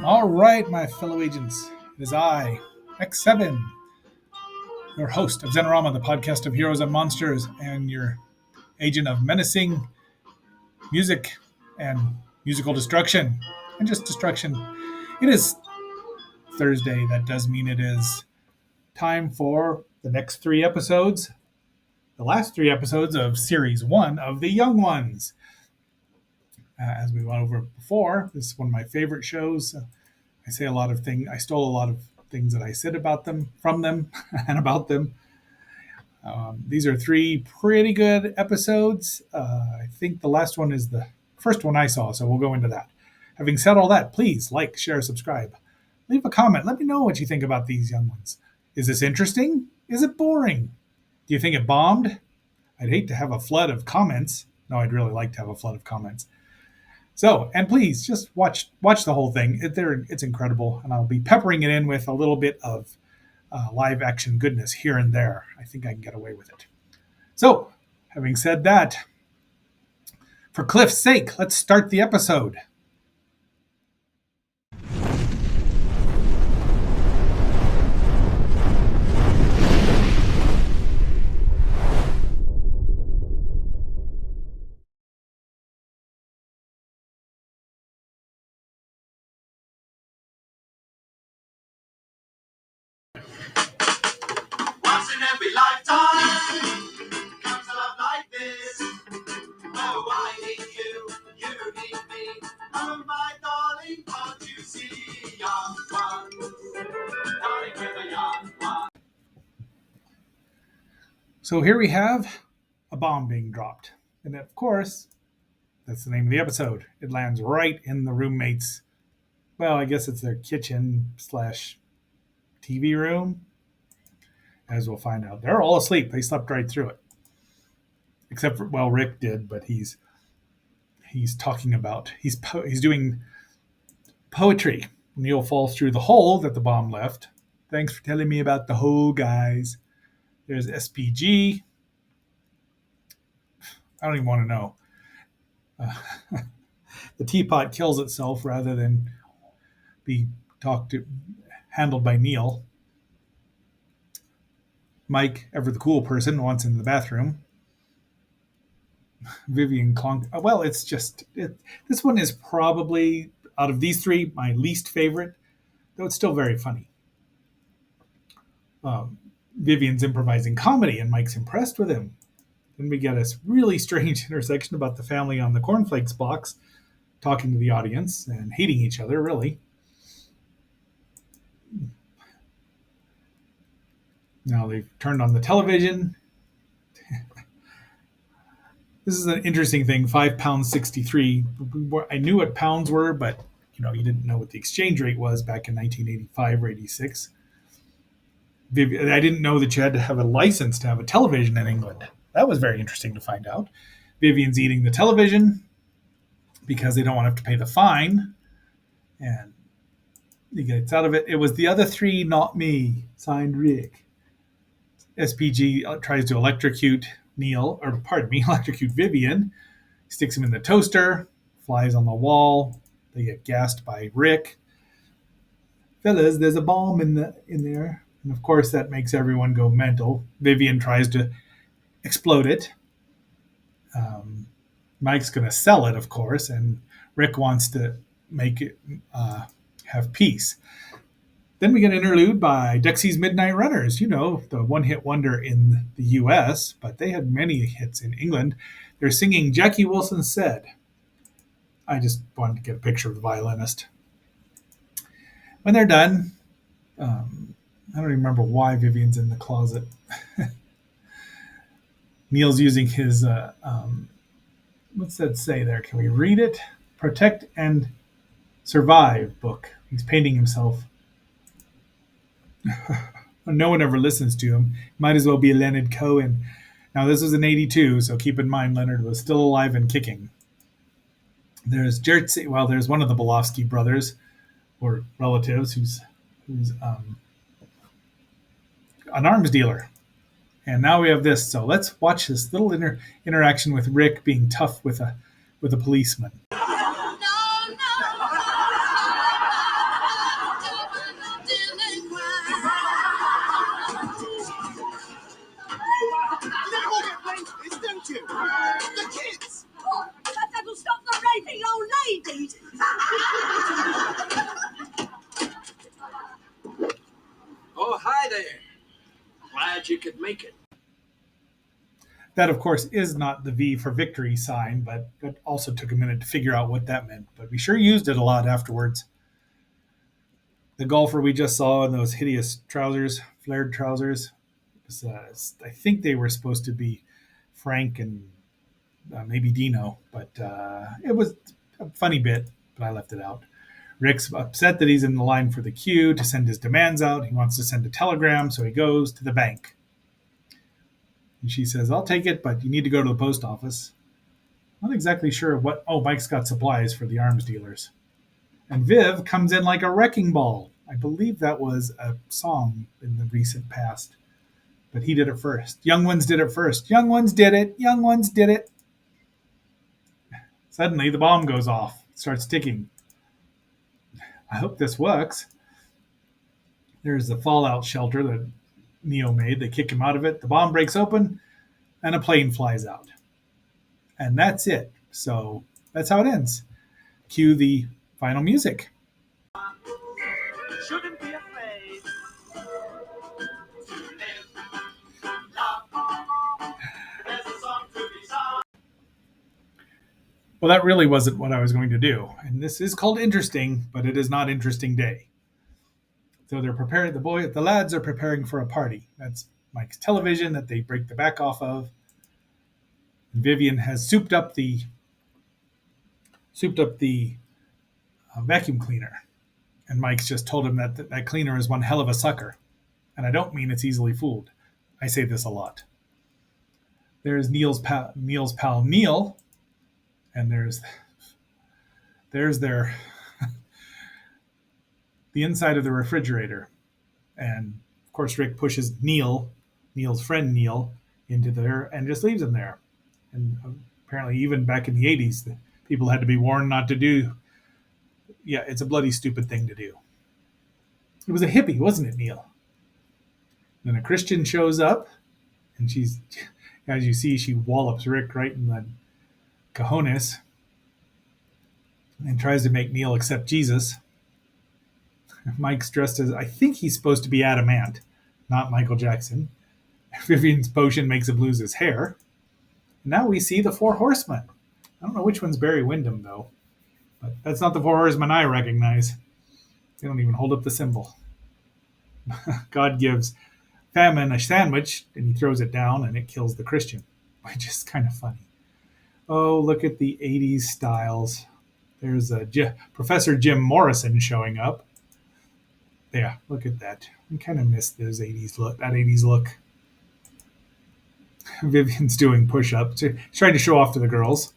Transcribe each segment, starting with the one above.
All right, my fellow agents, it is I, X7, your host of Zenorama, the podcast of heroes and monsters, and your agent of menacing music and musical destruction, and just destruction. It is Thursday. That does mean it is time for the next three episodes, the last three episodes of Series 1 of The Young Ones. As we went over before, this is one of my favorite shows. I say a lot of things. I stole a lot of things that I said about them, from them, and about them. These are three pretty good episodes. I think the last one is the first one I saw, so we'll go into that. Having said all that, please like, share, subscribe. Leave a comment. Let me know what you think about these young ones. Is this interesting? Is it boring? Do you think it bombed? I'd hate to have a flood of comments. No, I'd really like to have a flood of comments. So, and please just watch the whole thing. It's incredible, and I'll be peppering it in with a little bit of live action goodness here and there. I think I can get away with it. So, having said that, for Cliff's sake, let's start the episode. Once in every lifetime comes a love like this. Oh, I need you, you need me. Oh, my darling, can't you see? Young ones, darling, we're the young ones. So here we have a bomb being dropped. And of course, that's the name of the episode. It lands right in the roommates. Well, I guess it's their kitchen slash TV room. As we'll find out. They're all asleep. They slept right through it. Except for, well, Rick did, but he's talking about, he's doing poetry. Neil falls through the hole that the bomb left. Thanks for telling me about the hole, guys. There's SPG. I don't even want to know. The teapot kills itself rather than be handled by Neil. Mike, ever the cool person, wants in the bathroom. Vivian Clonk. Well, it's just this one is probably out of these three my least favorite, though it's still very funny. Vivian's improvising comedy, and Mike's impressed with him. Then we get a really strange intersection about the family on the cornflakes box talking to the audience and hating each other, really. Now they've turned on the television. This is an interesting thing. £5.63. I knew what pounds were, but you didn't know what the exchange rate was back in 1985 or 86. I didn't know that you had to have a license to have a television in England. That was very interesting to find out. Vivian's eating the television because they don't want to have to pay the fine, and he gets out of it. It was the other three, not me. Signed, Rick. SPG tries to electrocute electrocute Vivian. Sticks him in the toaster, flies on the wall. They get gassed by Rick. Fellas, there's a bomb in there. And of course that makes everyone go mental. Vivian tries to explode it. Mike's going to sell it, of course, and Rick wants to make it have peace. Then we get an interlude by Dexy's Midnight Runners, the one-hit wonder in the U.S., but they had many hits in England. They're singing Jackie Wilson Said. I just wanted to get a picture of the violinist. When they're done, I don't even remember why Vivian's in the closet. Neil's using his, what's that say there? Can we read it? Protect and Survive book. He's painting himself. No one ever listens to him. Might as well be Leonard Cohen. Now, this was in 82, so keep in mind Leonard was still alive and kicking. There's there's one of the Belofsky brothers, or relatives, who's an arms dealer. And now we have this. So let's watch this little interaction with Rick being tough with a policeman. No, no. make it. That, of course, is not the V for victory sign, but it also took a minute to figure out what that meant. But we sure used it a lot afterwards. The golfer we just saw in those hideous trousers, flared trousers, I think they were supposed to be Frank and maybe Dino, but it was a funny bit, but I left it out. Rick's upset that he's in the line for the queue to send his demands out. He wants to send a telegram, so he goes to the bank. And she says, I'll take it, but you need to go to the post office. Not exactly sure what. Oh, Mike's got supplies for the arms dealers. And Viv comes in like a wrecking ball. I believe that was a song in the recent past. But he did it first. Young Ones did it first. Young Ones did it. Young Ones did it. Suddenly, the bomb goes off. It starts ticking. I hope this works. There's the fallout shelter that Neo made. They kick him out of it. The bomb breaks open, and a plane flies out. And that's it. So that's how it ends. Cue the final music. Shouldn't be afraid to live, love. There's a song to be sung. Well, that really wasn't what I was going to do. And this is called Interesting, but it is not Interesting Day. So they're preparing, the lads are preparing for a party. That's Mike's television that they break the back off of. And Vivian has souped up the vacuum cleaner. And Mike's just told him that that cleaner is one hell of a sucker. And I don't mean it's easily fooled. I say this a lot. There's Neil's pal Neil, and there's their the inside of the refrigerator. And of course Rick pushes Neil's friend Neil, into there and just leaves him there. And apparently even back in the 80s, people had to be warned not to do. Yeah, it's a bloody stupid thing to do. It was a hippie, wasn't it, Neil? Then a Christian shows up, and she's, as you see, she wallops Rick right in the cojones and tries to make Neil accept Jesus. Mike's dressed as, I think he's supposed to be Adamant, not Michael Jackson. Vivian's potion makes him lose his hair. Now we see the Four Horsemen. I don't know which one's Barry Windham, though. But that's not the Four Horsemen I recognize. They don't even hold up the symbol. God gives Famine a sandwich, and he throws it down, and it kills the Christian, which is kind of funny. Oh, look at the 80s styles. There's Professor Jim Morrison showing up. Yeah, look at that. I kind of miss those 80s look. That 80s look. Vivian's doing push-ups. She's trying to show off to the girls.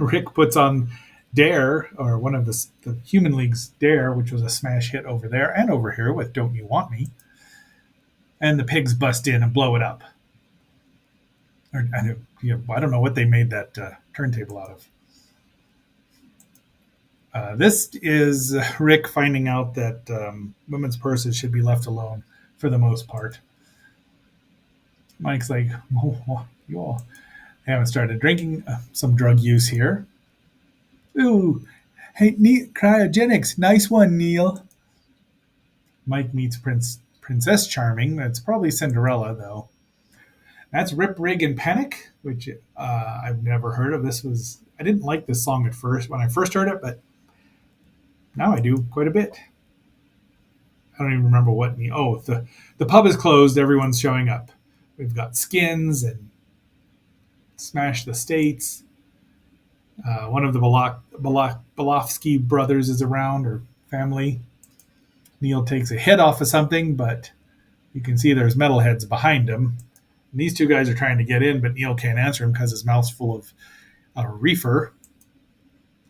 Rick puts on Dare, or one of the Human League's Dare, which was a smash hit over there and over here with Don't You Want Me. And the pigs bust in and blow it up. I don't know what they made that turntable out of. This is Rick finding out that women's purses should be left alone for the most part. Mike's like, oh, you all haven't started drinking. Some drug use here. Ooh, hey, neat cryogenics. Nice one, Neil. Mike meets Princess Charming. That's probably Cinderella, though. That's Rip, Rig, and Panic, which I've never heard of. I didn't like this song at first when I first heard it, but now I do quite a bit. I don't even remember what. The pub is closed. Everyone's showing up. We've got Skins and Smash the States. One of the Balofsky brothers is around, or family. Neil takes a hit off of something, but you can see there's metalheads behind him. And these two guys are trying to get in, but Neil can't answer him because his mouth's full of reefer.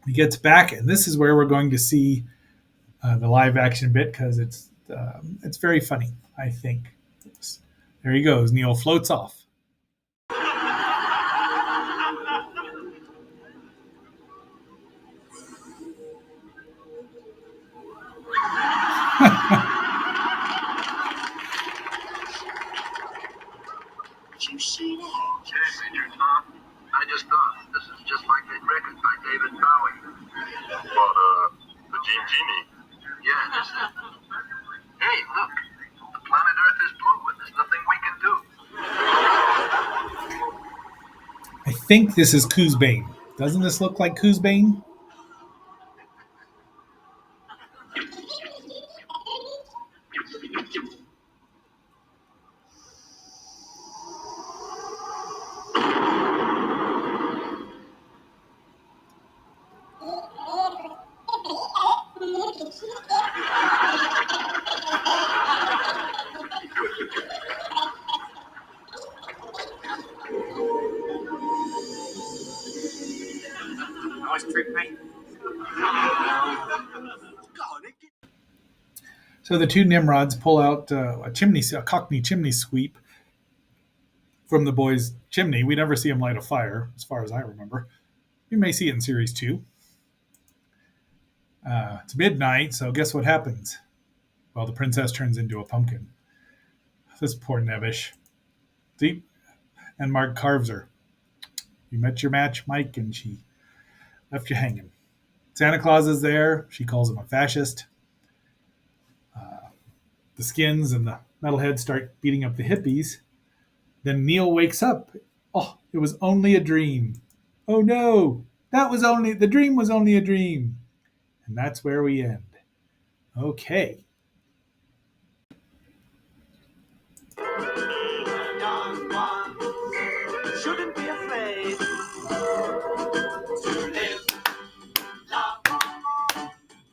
He gets back, and this is where we're going to see the live action bit, because it's very funny, I think. There he goes. Neil floats off. Did you see that? Hey, Major Tom. I just thought this is just like that record by David Bowie. What, the Genie? Yeah, just that. Hey, look. The planet Earth is blue and there's think this is Coosbane. Doesn't this look like Coosbane? Nice trick, mate. So the two Nimrods pull out a Cockney chimney sweep from the boys' chimney. We never see him light a fire, as far as I remember. You may see it in Series 2. It's midnight, so guess what happens? Well, the princess turns into a pumpkin. This poor Nevish. See? And Mark carves her. You met your match, Mike, and she left you hanging. Santa Claus is there. She calls him a fascist. The skins and the metalheads start beating up the hippies. Then Neil wakes up. Oh, it was only a dream. Oh no, the dream was only a dream. And that's where we end. Okay. Young ones shouldn't be afraid to live, love.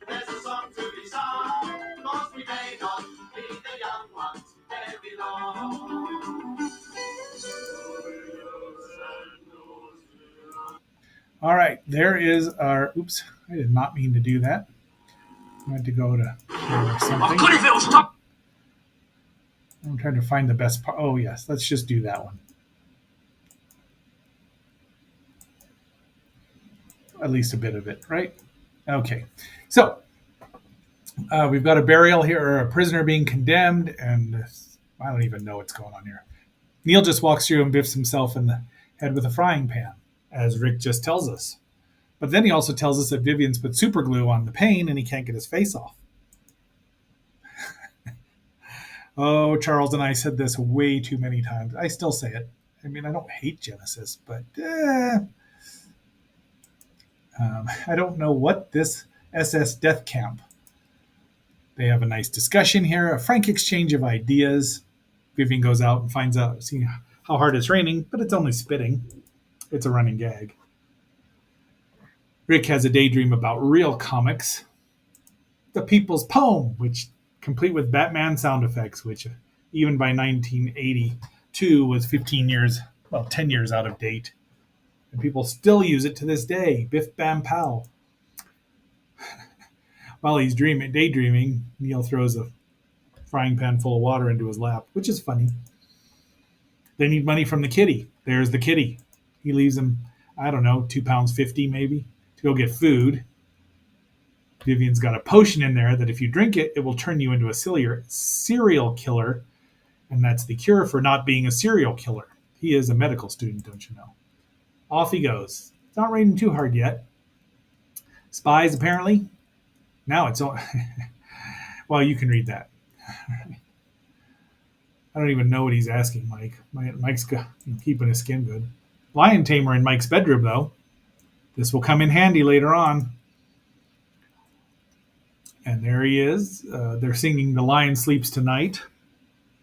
There's a song to be sung, 'cause we may not be the young ones very long. All right, there is our. Oops, I did not mean to do that. I had to go to something. I'm trying to find the best part. Oh, yes, let's just do that one. At least a bit of it, right? Okay, so we've got a burial here, or a prisoner being condemned, and I don't even know what's going on here. Neil just walks through and biffs himself in the head with a frying pan, as Rick just tells us. But then he also tells us that Vivian's put super glue on the pane and he can't get his face off. Oh, Charles and I said this way too many times. I still say it. I mean, I don't hate Genesis, but I don't know what this SS Death Camp. They have a nice discussion here, a frank exchange of ideas. Vivian goes out and finds out, seeing how hard it's raining, but it's only spitting. It's a running gag. Rick has a daydream about real comics. The People's Poem, which complete with Batman sound effects, which even by 1982 was 10 years out of date. And people still use it to this day. Biff Bam Pow. While he's daydreaming, Neil throws a frying pan full of water into his lap, which is funny. They need money from the kitty. There's the kitty. He leaves him, I don't know, £2.50 maybe, to go get food. Vivian's got a potion in there that if you drink it, it will turn you into a serial killer. And that's the cure for not being a serial killer. He is a medical student, don't you know? Off he goes. It's not raining too hard yet. Spies, apparently. Now it's all. Well, you can read that. I don't even know what he's asking, Mike. Mike's keeping his skin good. Lion tamer in Mike's bedroom, though. This will come in handy later on. And there he is. They're singing "The Lion Sleeps Tonight,"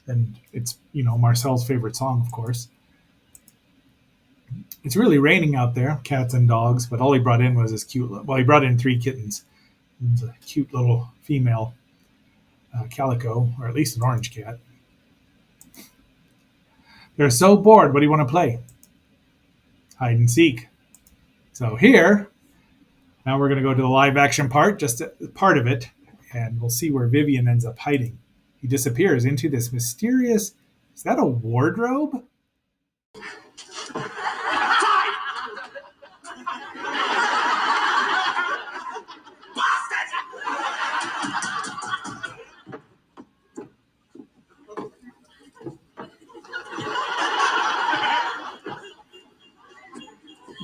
and it's Marcel's favorite song, of course. It's really raining out there, cats and dogs. But all he brought in was his cute. Well, he brought in 3 kittens. It's a cute little female calico, or at least an orange cat. They're so bored. What do you want to play? Hide and seek. So here, now we're going to go to the live action part, just part of it, and we'll see where Vivian ends up hiding. He disappears into this mysterious. Is that a wardrobe?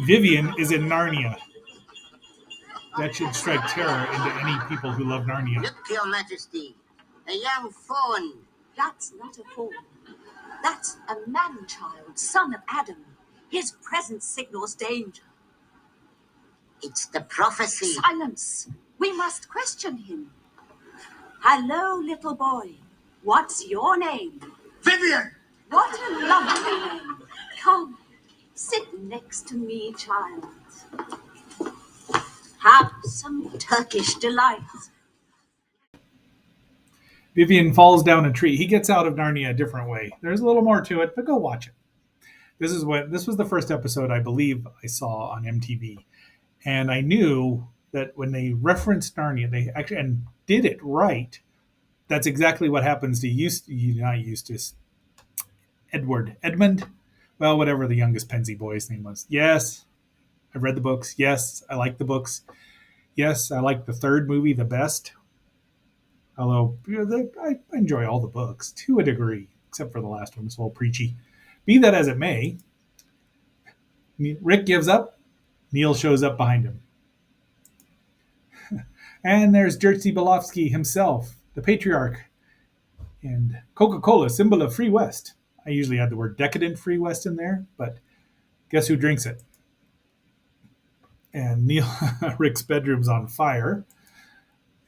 Vivian is in Narnia. That should strike terror into any people who love Narnia. Look, Your Majesty, a young fawn. That's not a fawn. That's a man-child, son of Adam. His presence signals danger. It's the prophecy. Silence. We must question him. Hello, little boy. What's your name? Vivian! What a lovely name. Come, sit next to me, child. Have some Turkish delights. Vivian falls down a tree. He gets out of Narnia a different way. There's a little more to it, but go watch it. This was the first episode I believe I saw on MTV. And I knew that when they referenced Narnia, they actually and did it right. That's exactly what happens to Edmund. Well, whatever the youngest Penzie boy's name was. Yes, I've read the books. Yes, I like the books. Yes, I like the third movie the best. Although I enjoy all the books to a degree, except for the last one. It's a little preachy. Be that as it may, Rick gives up. Neil shows up behind him. And there's Jerzy Belofsky himself, the patriarch. And Coca-Cola, symbol of Free West. I usually add the word decadent Free West in there, but guess who drinks it? And Rick's bedroom's on fire.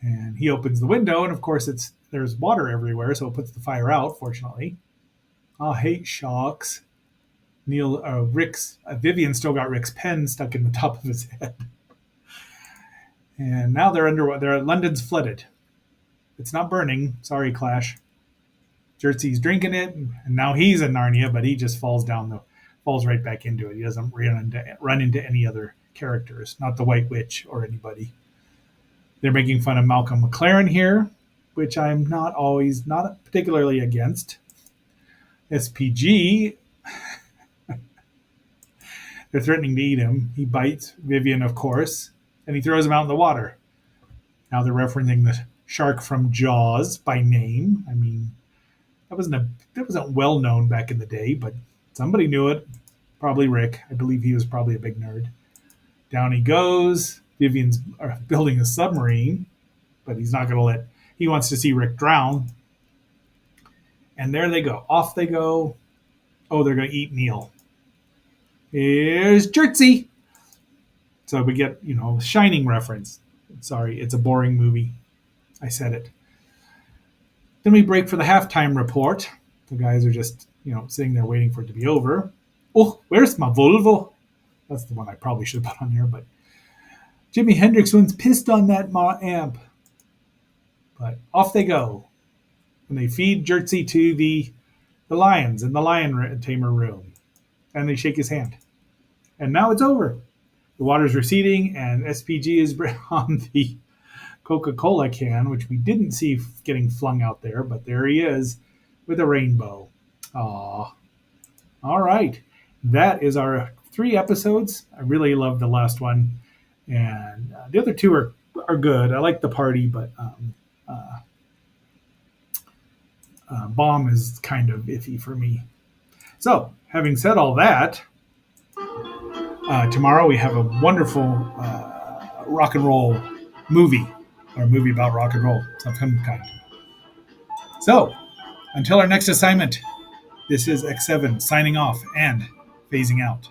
And he opens the window, and of course there's water everywhere, so it puts the fire out, fortunately. I hate sharks. Vivian still got Rick's pen stuck in the top of his head. And now London's flooded. It's not burning. Sorry, Clash. Jerzy's drinking it, and now he's in Narnia, but he just falls right back into it. He doesn't run into any other characters, not the White Witch or anybody. They're making fun of Malcolm McLaren here, which I'm not particularly against. SPG, they're threatening to eat him. He bites Vivian, of course, and he throws him out in the water. Now they're referencing the shark from Jaws by name. I mean, that wasn't well known back in the day, but somebody knew it. Probably Rick. I believe he was probably a big nerd. Down he goes. Vivian's building a submarine, but he's not going to he wants to see Rick drown. And there they go. Off they go. Oh, they're going to eat Neil. Here's Jerzy. So we get, Shining reference. Sorry, it's a boring movie. I said it. Then we break for the halftime report. The guys are just, sitting there waiting for it to be over. Oh, where's my Volvo? That's the one I probably should have put on here, but Jimi Hendrix one's pissed on that amp. But off they go. And they feed Jerzy to the lions in the lion tamer room. And they shake his hand. And now it's over. The water's receding, and SPG is on the Coca-Cola can, which we didn't see getting flung out there, but there he is with a rainbow. Aww. All right. That is our 3 episodes. I really love the last one. And the other 2 are good. I like the party, but Bomb is kind of iffy for me. So, having said all that, tomorrow we have a wonderful rock and roll movie, or a movie about rock and roll, some kind. So, until our next assignment, this is X7 signing off and phasing out.